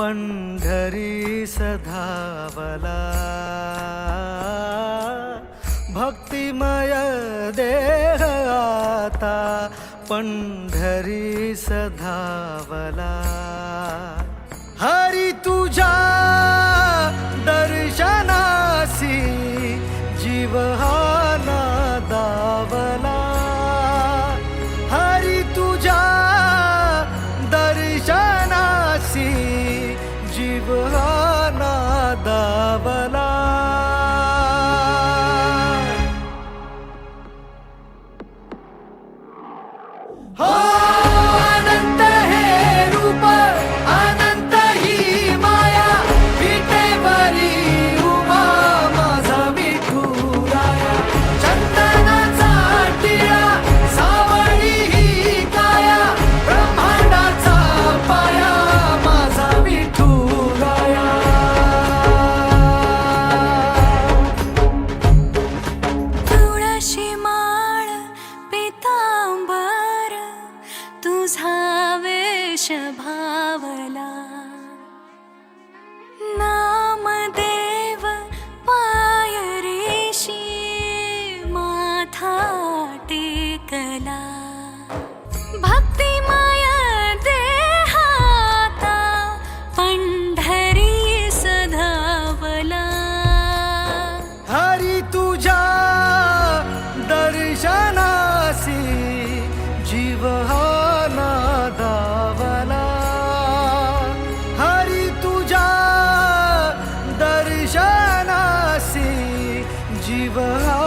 पंढरी सधावला भक्तिमय देह आता पंढरी सधावला हरी तुझ्या दर्शनासी जीव हा नादावला हरी तुझ्या दर्शनासी जीव हा नादावला हो अनंत हे रूप अनंत ही माया विटेवरी उभा माझा विठुराया चंदनाचा टिळा सावळी ही काया ब्रह्मांडाचा पाया माझा विठुराया तुळशी माळ पितांबर तुझा वेश भावला नामदेव पायरीशी माथा टेकला भक्तिमय देहाता पंढरी सधावला हरी तुझ्या दर्शनासी जीव हा नादावला हरी तुझ्या दर्शनासी जीव हा